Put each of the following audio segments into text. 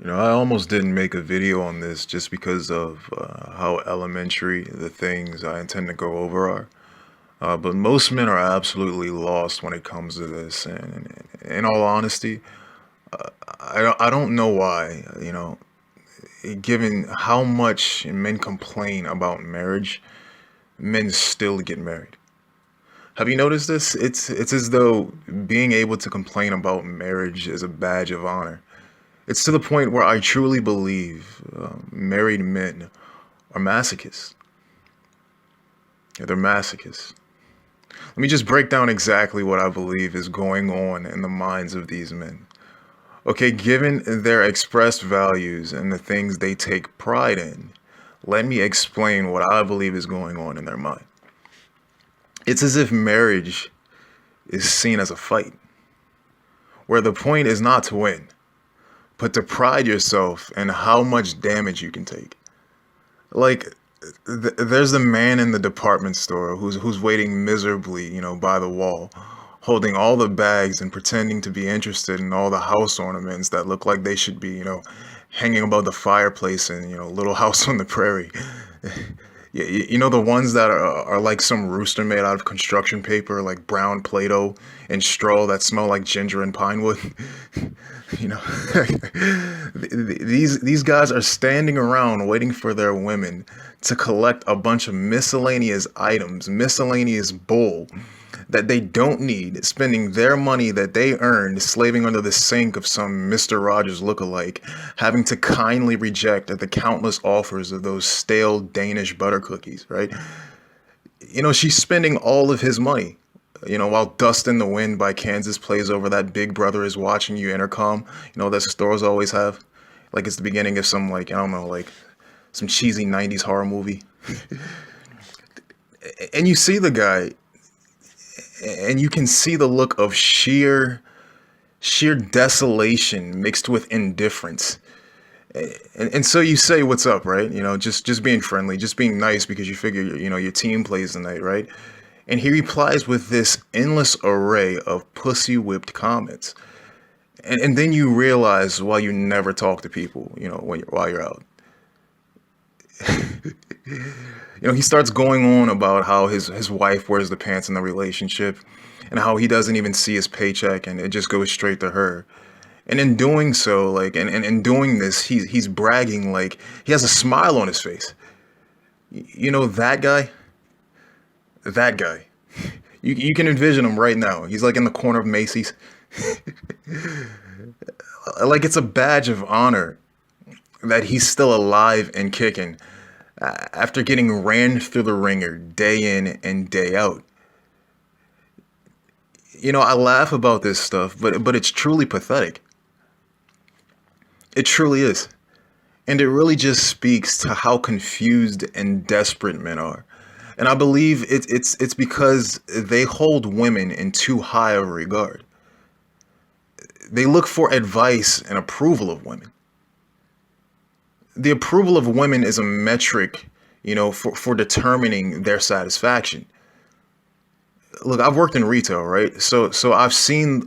I almost didn't make a video on this just because of how elementary the things I intend to go over are. But most men are absolutely lost when it comes to this. And in all honesty, I don't know why, given how much men complain about marriage, men still get married. Have you noticed this? It's as though being able to complain about marriage is a badge of honor. It's to the point where I truly believe married men are masochists. Yeah, they're masochists. Let me just break down exactly what I believe is going on in the minds of these men. Okay, given their expressed values and the things they take pride in, let me explain what I believe is going on in their mind. It's as if marriage is seen as a fight, where the point is not to win, but to pride yourself in how much damage you can take. Like, there's the man in the department store who's waiting miserably, by the wall, holding all the bags and pretending to be interested in all the house ornaments that look like they should be, hanging above the fireplace in, Little House on the Prairie. Yeah, the ones that are like some rooster made out of construction paper, like brown Play-Doh and straw that smell like ginger and pine wood. you know, these guys are standing around waiting for their women to collect a bunch of miscellaneous items, miscellaneous bull that they don't need, spending their money that they earned slaving under the sink of some Mr. Rogers lookalike, having to kindly reject the countless offers of those stale Danish butter cookies, right? She's spending all of his money. While Dust in the Wind by Kansas plays over that Big Brother is watching you intercom, that stores always have. Like it's the beginning of some, like, I don't know, like some cheesy 90s horror movie. And you see the guy, and you can see the look of sheer desolation mixed with indifference. And so you say, what's up, right? Just being friendly, just being nice because you figure, your team plays tonight, right? And he replies with this endless array of pussy whipped comments. And then you realize why you never talk to people, while you're out. He starts going on about how his wife wears the pants in the relationship and how he doesn't even see his paycheck and it just goes straight to her. And in doing so, like, and in doing this, he's bragging like he has a smile on his face. That guy? That guy. You can envision him right now. He's like in the corner of Macy's. Like it's a badge of honor that he's still alive and kicking after getting ran through the ringer day in and day out. I laugh about this stuff, but it's truly pathetic. It truly is. And it really just speaks to how confused and desperate men are. And I believe it's because they hold women in too high of regard. They look for advice and approval of women. The approval of women is a metric, for determining their satisfaction. Look, I've worked in retail, right? So I've seen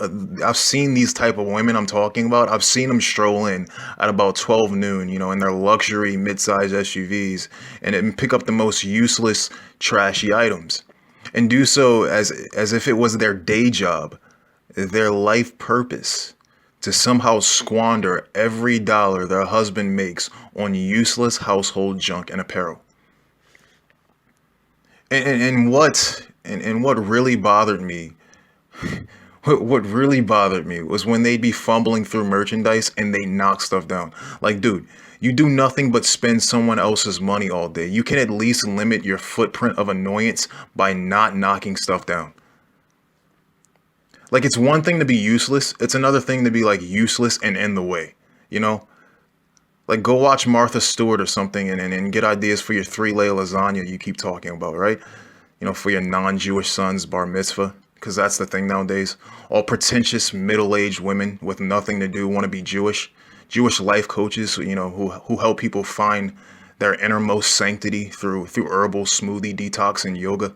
these type of women I'm talking about. I've seen them stroll in at about 12 noon, in their luxury mid-size SUVs and pick up the most useless, trashy items and do so as if it was their day job, their life purpose, to somehow squander every dollar their husband makes on useless household junk and apparel. And what really bothered me, what really bothered me was when they'd be fumbling through merchandise and they knock stuff down. Like, dude, you do nothing but spend someone else's money all day. You can at least limit your footprint of annoyance by not knocking stuff down. Like, it's one thing to be useless. It's another thing to be like useless and in the way, Like, go watch Martha Stewart or something and get ideas for your 3-layer lasagna you keep talking about, right? For your non-Jewish son's bar mitzvah, because that's the thing nowadays. All pretentious middle-aged women with nothing to do want to be Jewish. Jewish life coaches, who help people find their innermost sanctity through herbal smoothie detox and yoga.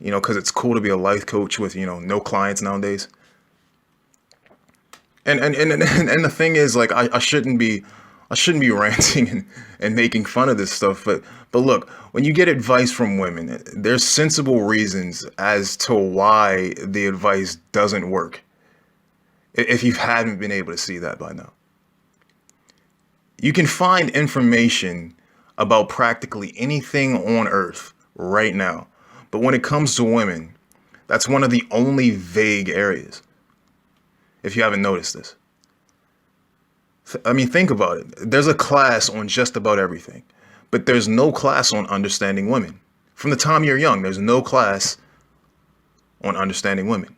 Because it's cool to be a life coach with, no clients nowadays. And the thing is, like, I shouldn't be ranting and making fun of this stuff, but look, when you get advice from women, there's sensible reasons as to why the advice doesn't work. If you hadn't been able to see that by now, you can find information about practically anything on earth right now. But when it comes to women, that's one of the only vague areas, if you haven't noticed this. I mean, think about it. There's a class on just about everything, but there's no class on understanding women. From the time you're young, there's no class on understanding women.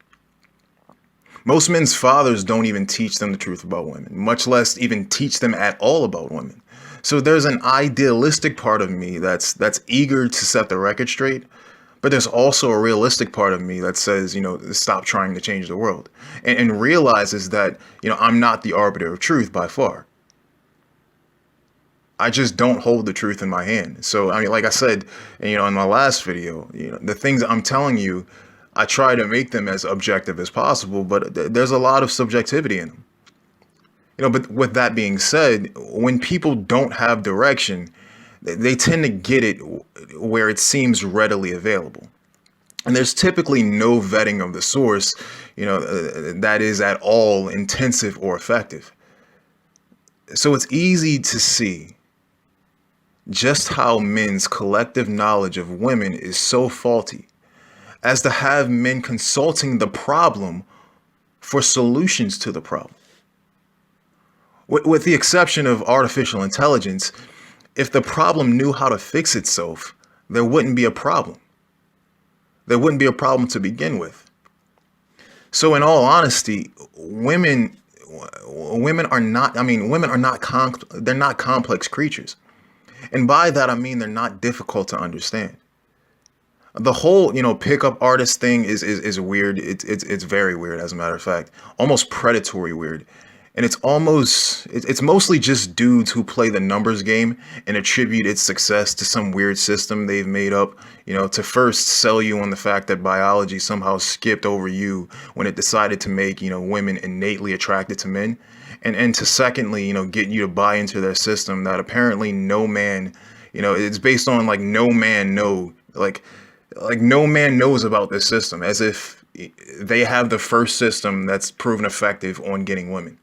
Most men's fathers don't even teach them the truth about women, much less even teach them at all about women. So there's an idealistic part of me that's eager to set the record straight, but there's also a realistic part of me that says, stop trying to change the world, and realizes that, I'm not the arbiter of truth by far. I just don't hold the truth in my hand. So, I mean, like I said, in my last video, the things I'm telling you, I try to make them as objective as possible, but there's a lot of subjectivity in them. But with that being said, when people don't have direction, they tend to get it where it seems readily available. And there's typically no vetting of the source, that is at all intensive or effective. So it's easy to see just how men's collective knowledge of women is so faulty as to have men consulting the problem for solutions to the problem. With the exception of artificial intelligence, if the problem knew how to fix itself, there wouldn't be a problem. There wouldn't be a problem to begin with. So in all honesty, women are not, they're not complex creatures. And by that, I mean, they're not difficult to understand. The whole, pickup artist thing is weird. It's very weird, as a matter of fact, almost predatory weird. And it's mostly just dudes who play the numbers game and attribute its success to some weird system they've made up, to first sell you on the fact that biology somehow skipped over you when it decided to make, women innately attracted to men. And to secondly, get you to buy into their system that apparently no man, it's based on like no man no man knows about this system, as if they have the first system that's proven effective on getting women.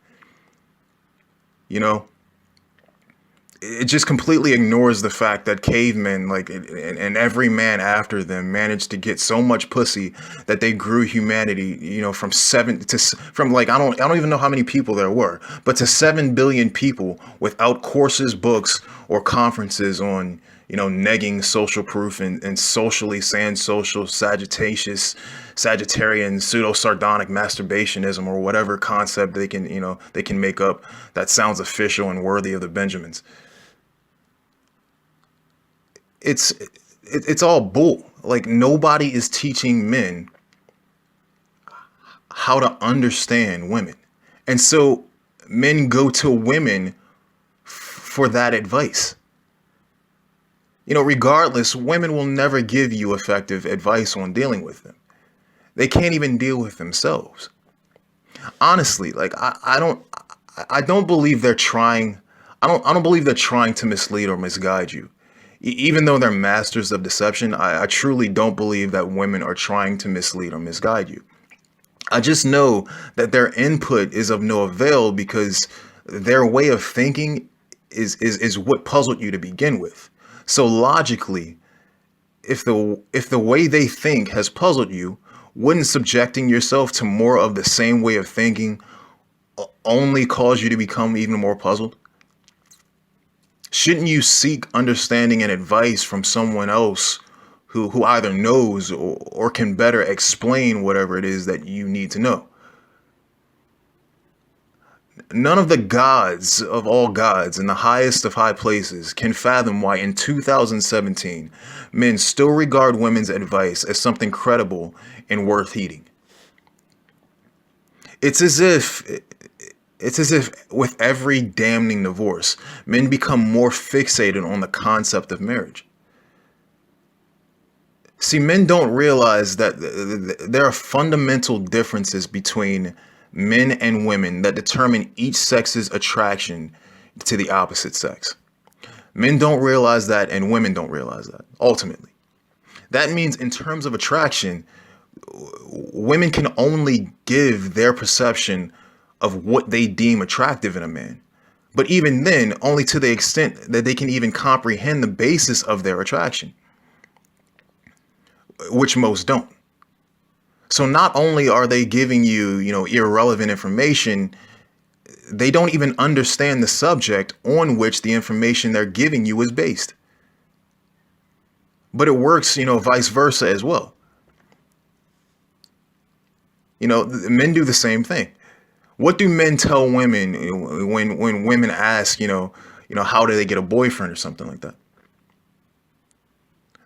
It just completely ignores the fact that cavemen, and every man after them, managed to get so much pussy that they grew humanity, from I don't even know how many people there were, but to 7 billion people without courses, books, or conferences on, negging social proof and socially social Sagittarian pseudo-sardonic masturbationism, or whatever concept they can make up that sounds official and worthy of the Benjamins. It's all bull. Like, nobody is teaching men how to understand women. And so men go to women for that advice. Regardless, women will never give you effective advice on dealing with them. They can't even deal with themselves. Honestly, I don't believe they're trying. I don't believe they're trying to mislead or misguide you. Even though they're masters of deception, I truly don't believe that women are trying to mislead or misguide you. I just know that their input is of no avail because their way of thinking is what puzzled you to begin with. So logically, if the way they think has puzzled you, wouldn't subjecting yourself to more of the same way of thinking only cause you to become even more puzzled? Shouldn't you seek understanding and advice from someone else who either knows or can better explain whatever it is that you need to know? None of the gods of all gods in the highest of high places can fathom why in 2017 men still regard women's advice as something credible and worth heeding. It's as if with every damning divorce, men become more fixated on the concept of marriage. See, men don't realize that there are fundamental differences between men and women, that determine each sex's attraction to the opposite sex. Men don't realize that, and women don't realize that, ultimately. That means in terms of attraction, women can only give their perception of what they deem attractive in a man. But even then, only to the extent that they can even comprehend the basis of their attraction, which most don't. So not only are they giving you, irrelevant information, they don't even understand the subject on which the information they're giving you is based. But it works, vice versa as well. Men do the same thing. What do men tell women when women ask, how do they get a boyfriend or something like that?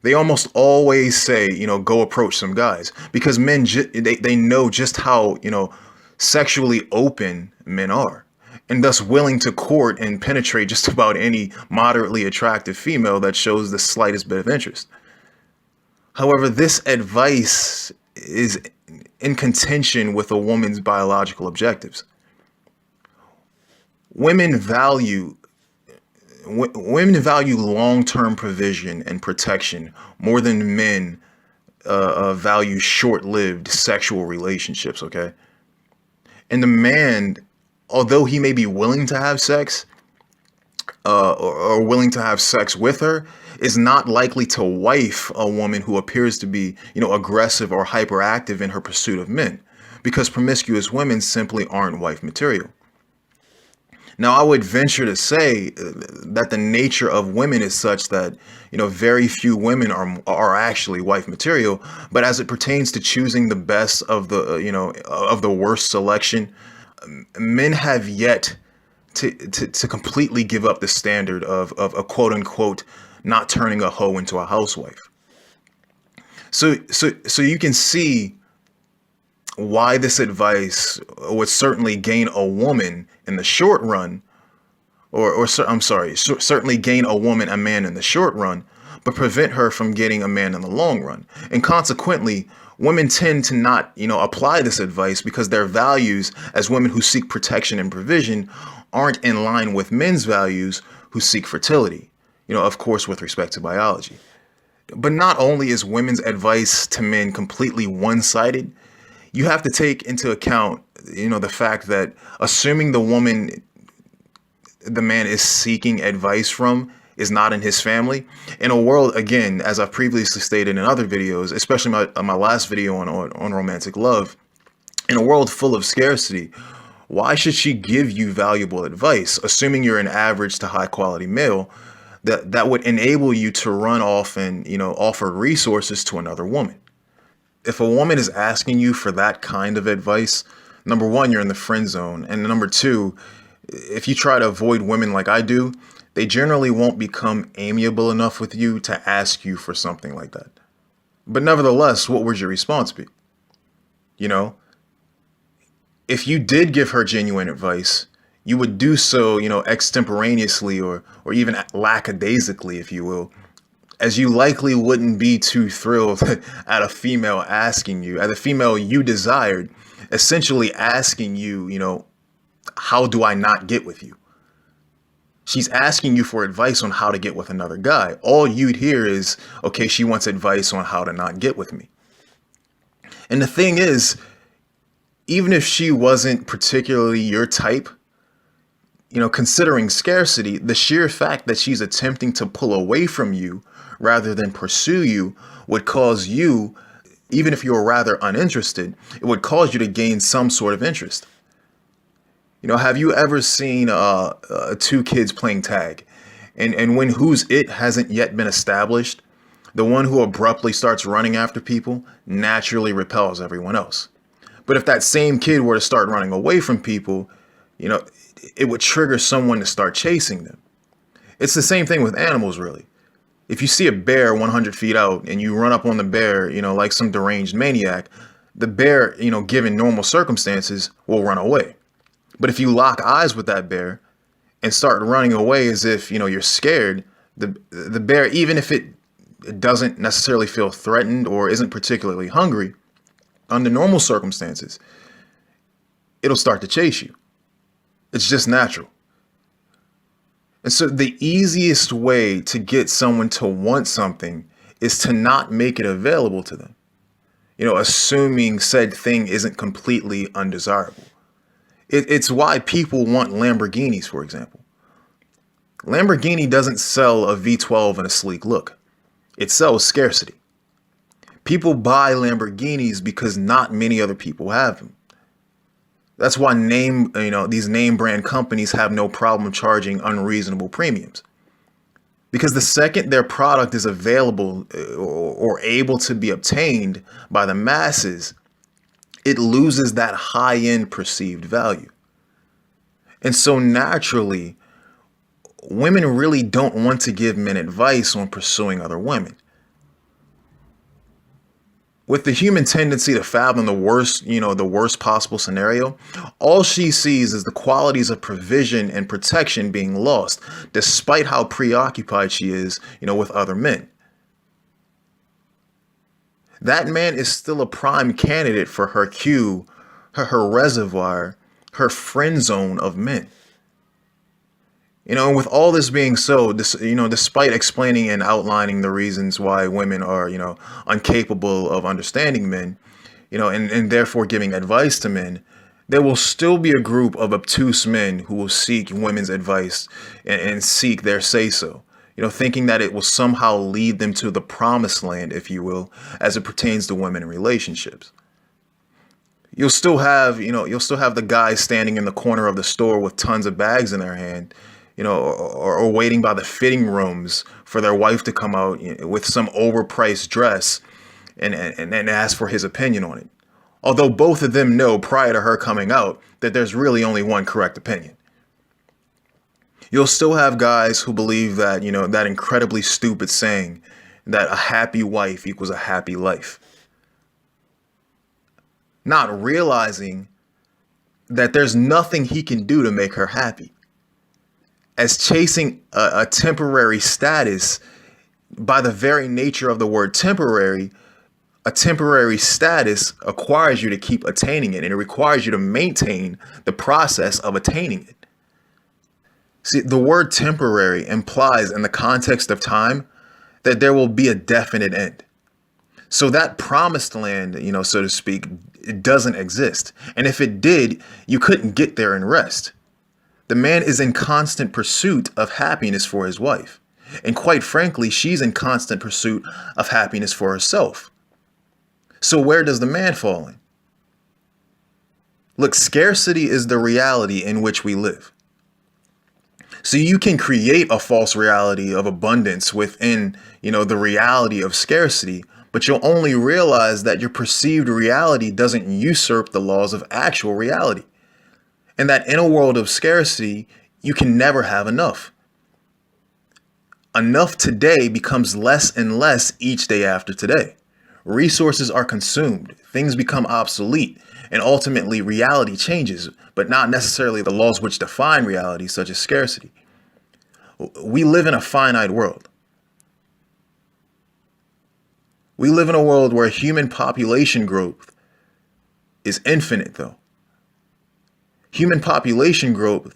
They almost always say, go approach some guys, because men, they know just how, sexually open men are, and thus willing to court and penetrate just about any moderately attractive female that shows the slightest bit of interest. However, this advice is in contention with a woman's biological objectives. Women value long-term provision and protection more than men value short-lived sexual relationships, okay? And the man, although he may be willing to have sex or willing to have sex with her, is not likely to wife a woman who appears to be, aggressive or hyperactive in her pursuit of men, because promiscuous women simply aren't wife material. Now, I would venture to say that the nature of women is such that, very few women are actually wife material. But as it pertains to choosing the best of the worst selection, men have yet to completely give up the standard of a quote unquote not turning a hoe into a housewife. So you can see why this advice would certainly gain a woman in the short run, certainly gain a man in the short run, but prevent her from getting a man in the long run. And consequently, women tend to not, apply this advice because their values as women who seek protection and provision aren't in line with men's values who seek fertility, of course, with respect to biology. But not only is women's advice to men completely one-sided, you have to take into account, the fact that assuming the man is seeking advice from is not in his family, in a world, again, as I've previously stated in other videos, especially my last video on romantic love, in a world full of scarcity, why should she give you valuable advice, assuming you're an average to high quality male, that would enable you to run off and, offer resources to another woman? If a woman is asking you for that kind of advice, number one, you're in the friend zone. And number two, if you try to avoid women like I do, they generally won't become amiable enough with you to ask you for something like that. But nevertheless, what would your response be? If you did give her genuine advice, you would do so, extemporaneously or even lackadaisically, if you will, as you likely wouldn't be too thrilled at a female asking you, at a female you desired, essentially asking you, how do I not get with you? She's asking you for advice on how to get with another guy. All you'd hear is, okay, she wants advice on how to not get with me. And the thing is, even if she wasn't particularly your type, considering scarcity, the sheer fact that she's attempting to pull away from you rather than pursue you would cause you, even if you're rather uninterested, it would cause you to gain some sort of interest. Have you ever seen two kids playing tag? And when who's it hasn't yet been established, the one who abruptly starts running after people naturally repels everyone else. But if that same kid were to start running away from people, it would trigger someone to start chasing them. It's the same thing with animals, really. If you see a bear 100 feet out and you run up on the bear, like some deranged maniac, the bear, given normal circumstances, will run away. But if you lock eyes with that bear and start running away as if, you're scared, the bear, even if it doesn't necessarily feel threatened or isn't particularly hungry, under normal circumstances, it'll start to chase you. It's just natural. And so the easiest way to get someone to want something is to not make it available to them, assuming said thing isn't completely undesirable. It's why people want Lamborghinis, for example. Lamborghini doesn't sell a V12 and a sleek look. It sells scarcity. People buy Lamborghinis because not many other people have them. That's why these name brand companies have no problem charging unreasonable premiums. Because the second their product is available or able to be obtained by the masses, it loses that high-end perceived value. And so naturally, women really don't want to give men advice on pursuing other women. With the human tendency to fathom the worst possible scenario, all she sees is the qualities of provision and protection being lost, despite how preoccupied she is, with other men. That man is still a prime candidate for her queue, her reservoir, her friend zone of men. And with all this being so, despite explaining and outlining the reasons why women are, incapable of understanding men, and therefore giving advice to men, there will still be a group of obtuse men who will seek women's advice and seek their say-so, thinking that it will somehow lead them to the promised land, if you will, as it pertains to women in relationships. You'll still have the guys standing in the corner of the store with tons of bags in their hand, or waiting by the fitting rooms for their wife to come out with some overpriced dress and ask for his opinion on it. Although both of them know prior to her coming out that there's really only one correct opinion. You'll still have guys who believe that, that incredibly stupid saying that a happy wife equals a happy life. Not realizing that there's nothing he can do to make her happy. As chasing a temporary status, by the very nature of the word temporary, a temporary status acquires you to keep attaining it, and it requires you to maintain the process of attaining it. See, the word temporary implies in the context of time that there will be a definite end. So that promised land, so to speak, it doesn't exist. And if it did, you couldn't get there and rest. The man is in constant pursuit of happiness for his wife. And quite frankly, she's in constant pursuit of happiness for herself. So where does the man fall in? Look, scarcity is the reality in which we live. So you can create a false reality of abundance within, the reality of scarcity, but you'll only realize that your perceived reality doesn't usurp the laws of actual reality. And that in a world of scarcity, you can never have enough. Enough today becomes less and less each day after today. Resources are consumed, things become obsolete, and ultimately reality changes, but not necessarily the laws which define reality, such as scarcity. We live in a finite world. We live in a world where human population growth is infinite, though. Human population growth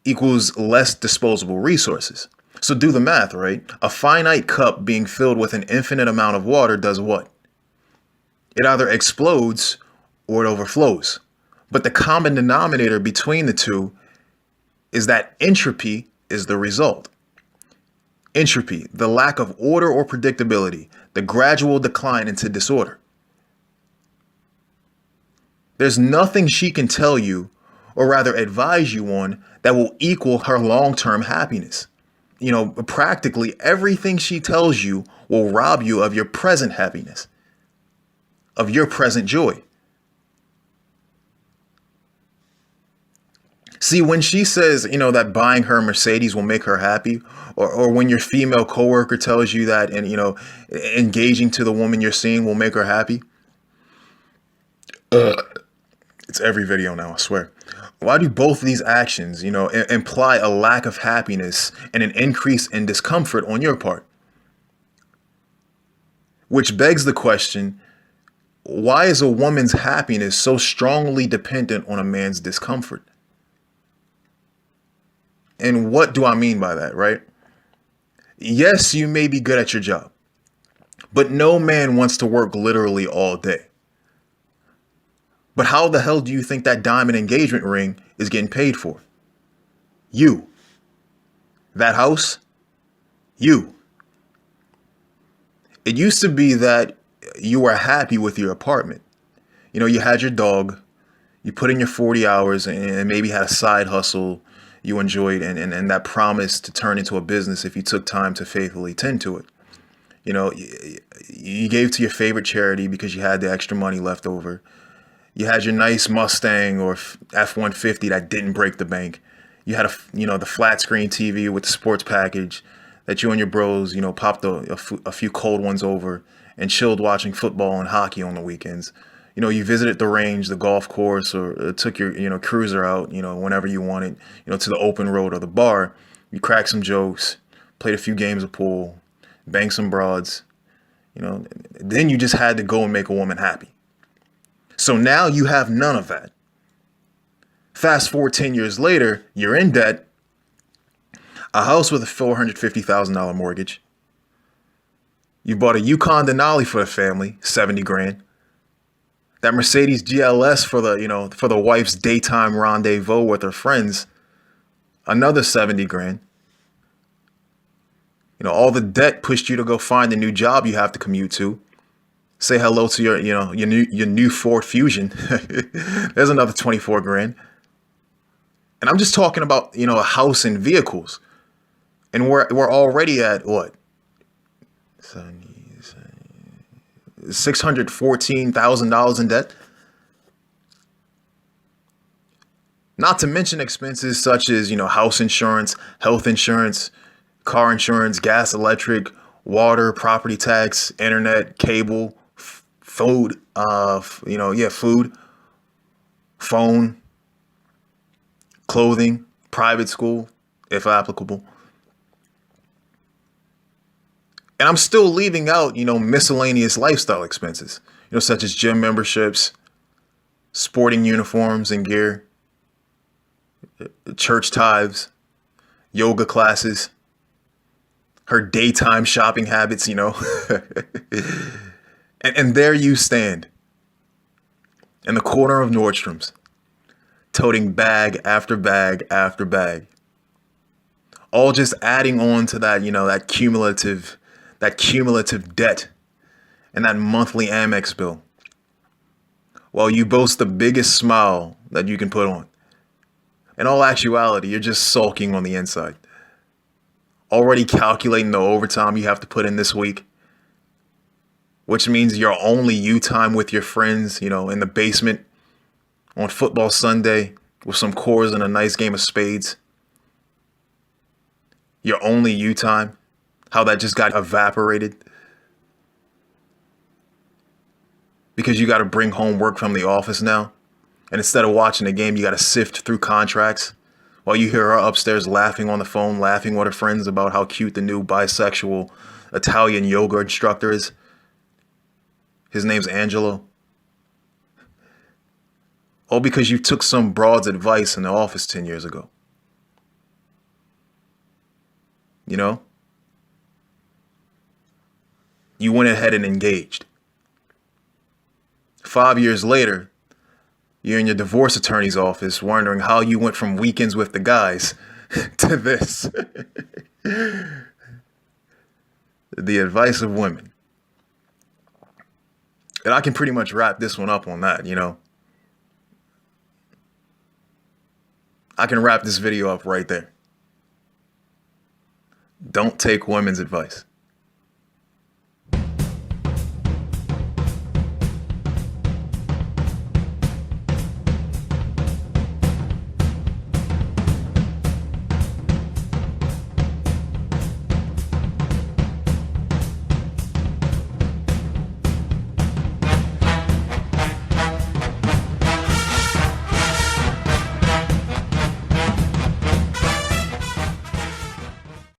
equals less disposable resources. So do the math, right? A finite cup being filled with an infinite amount of water does what? It either explodes or it overflows. But the common denominator between the two is that entropy is the result. Entropy, the lack of order or predictability, the gradual decline into disorder. There's nothing she can tell you, or rather advise you on, that will equal her long-term happiness. Practically everything she tells you will rob you of your present happiness, of your present joy. See, when she says, that buying her a Mercedes will make her happy, or when your female coworker tells you that, and, engaging to the woman you're seeing will make her happy. It's every video now, I swear. Why do both of these actions, imply a lack of happiness and an increase in discomfort on your part? Which begs the question, Why is a woman's happiness so strongly dependent on a man's discomfort? And what do I mean by that, right? Yes, you may be good at your job, but no man wants to work literally all day. But how the hell do you think that diamond engagement ring is getting paid for? You. That house? You. It used to be that you were happy with your apartment. You know, you had your dog, you put in your 40 hours and maybe had a side hustle you enjoyed and that promised to turn into a business if you took time to faithfully tend to it. You know, you gave to your favorite charity because you had the extra money left over. You had your nice Mustang or F-150 that didn't break the bank. You had the flat screen TV with the sports package that you and your bros, popped a few cold ones over and chilled watching football and hockey on the weekends. You know, you visited the range, the golf course, or took your, cruiser out, whenever you wanted, to the open road or the bar. You cracked some jokes, played a few games of pool, banged some broads, then you just had to go and make a woman happy. So now you have none of that. Fast forward 10 years later, you're in debt, a house with a $450,000 mortgage. You bought a Yukon Denali for the family, 70 grand. That Mercedes GLS for the wife's daytime rendezvous with her friends, another 70 grand. All the debt pushed you to go find a new job you have to commute to. Say hello to your new Ford Fusion. There's another 24 grand. And I'm just talking about, a house and vehicles. And we're already at what? $614,000 in debt. Not to mention expenses such as, house insurance, health insurance, car insurance, gas, electric, water, property tax, internet, cable, food, food, phone, clothing, private school, if applicable. And I'm still leaving out, miscellaneous lifestyle expenses, such as gym memberships, sporting uniforms and gear, church tithes, yoga classes, her daytime shopping habits, And there you stand in the corner of Nordstrom's, toting bag after bag after bag, all just adding on to that, that cumulative debt and that monthly Amex bill, while you boast the biggest smile that you can put on. In all actuality, you're just sulking on the inside, already calculating the overtime you have to put in this week, which means your only you time with your friends, in the basement on football Sunday with some Coors and a nice game of spades. Your only you time, how that just got evaporated because you got to bring home work from the office now. And instead of watching the game, you got to sift through contracts while you hear her upstairs laughing on the phone, laughing with her friends about how cute the new bisexual Italian yoga instructor is. His name's Angelo. All because you took some broad's advice in the office 10 years ago. You went ahead and engaged. 5 years later, you're in your divorce attorney's office wondering how you went from weekends with the guys to this. The advice of women. And I can pretty much wrap this one up on that, I can wrap this video up right there. Don't take women's advice.